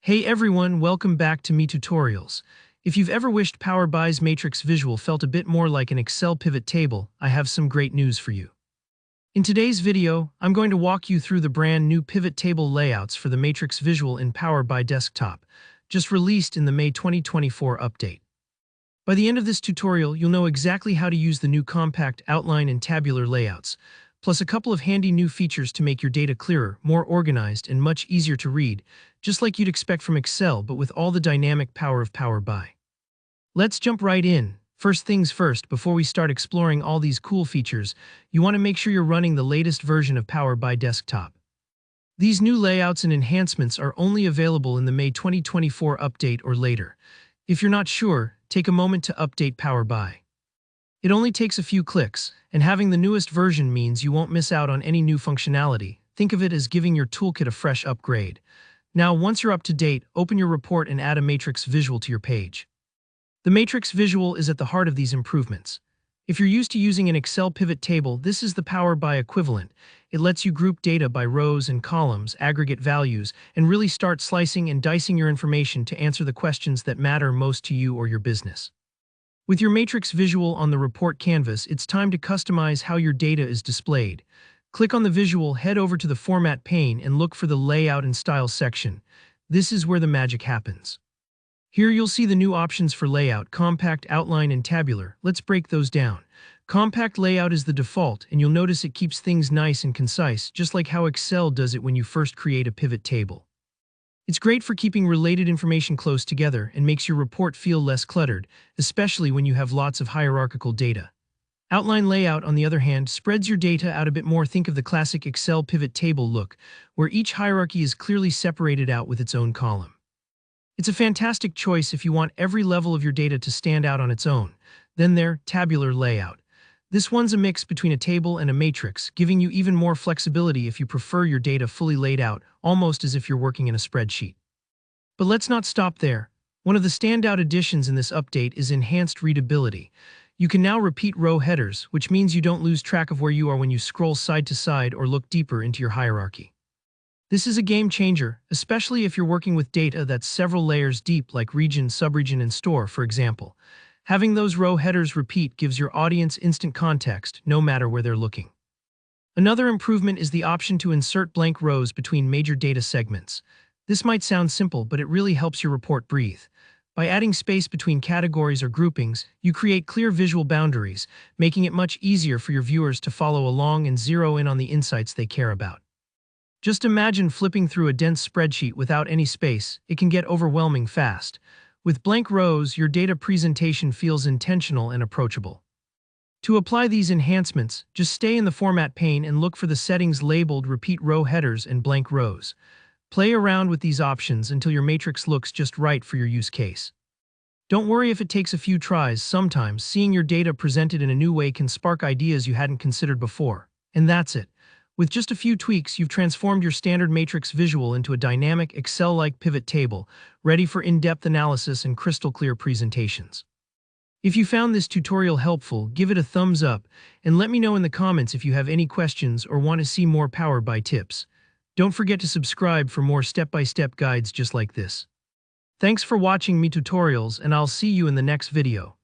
Hey everyone, welcome back to Me Tutorials. If you've ever wished Power BI's matrix visual felt a bit more like an Excel pivot table, I have some great news for you. In today's video, I'm going to walk you through the brand new pivot table layouts for the matrix visual in Power BI Desktop, just released in the May 2024 update. By the end of this tutorial, you'll know exactly how to use the new compact outline and tabular layouts, plus a couple of handy new features to make your data clearer, more organized, and much easier to read, just like you'd expect from Excel, but with all the dynamic power of Power BI. Let's jump right in. First things first, before we start exploring all these cool features, you want to make sure you're running the latest version of Power BI Desktop. These new layouts and enhancements are only available in the May 2024 update or later. If you're not sure, take a moment to update Power BI. It only takes a few clicks, and having the newest version means you won't miss out on any new functionality. Think of it as giving your toolkit a fresh upgrade. Now, once you're up to date, open your report and add a matrix visual to your page. The matrix visual is at the heart of these improvements. If you're used to using an Excel pivot table, this is the Power BI equivalent. It lets you group data by rows and columns, aggregate values, and really start slicing and dicing your information to answer the questions that matter most to you or your business. With your matrix visual on the report canvas, it's time to customize how your data is displayed. Click on the visual, head over to the Format pane, and look for the Layout and Style section. This is where the magic happens. Here you'll see the new options for layout: compact, outline, and tabular. Let's break those down. Compact layout is the default, and you'll notice it keeps things nice and concise, just like how Excel does it when you first create a pivot table. It's great for keeping related information close together and makes your report feel less cluttered, especially when you have lots of hierarchical data. Outline layout, on the other hand, spreads your data out a bit more. Think of the classic Excel pivot table look, where each hierarchy is clearly separated out with its own column. It's a fantastic choice if you want every level of your data to stand out on its own. Then there's tabular layout. This one's a mix between a table and a matrix, giving you even more flexibility if you prefer your data fully laid out, almost as if you're working in a spreadsheet. But let's not stop there. One of the standout additions in this update is enhanced readability. You can now repeat row headers, which means you don't lose track of where you are when you scroll side to side or look deeper into your hierarchy. This is a game changer, especially if you're working with data that's several layers deep, like region, subregion, and store, for example. Having those row headers repeat gives your audience instant context, no matter where they're looking. Another improvement is the option to insert blank rows between major data segments. This might sound simple, but it really helps your report breathe. By adding space between categories or groupings, you create clear visual boundaries, making it much easier for your viewers to follow along and zero in on the insights they care about. Just imagine flipping through a dense spreadsheet without any space. It can get overwhelming fast. With blank rows, your data presentation feels intentional and approachable. To apply these enhancements, just stay in the Format pane and look for the settings labeled Repeat Row Headers and Blank Rows. Play around with these options until your matrix looks just right for your use case. Don't worry if it takes a few tries. Sometimes seeing your data presented in a new way can spark ideas you hadn't considered before. And that's it. With just a few tweaks, you've transformed your standard matrix visual into a dynamic, Excel-like pivot table, ready for in-depth analysis and crystal-clear presentations. If you found this tutorial helpful, give it a thumbs up, and let me know in the comments if you have any questions or want to see more Power BI tips. Don't forget to subscribe for more step-by-step guides just like this. Thanks for watching Me Tutorials, and I'll see you in the next video.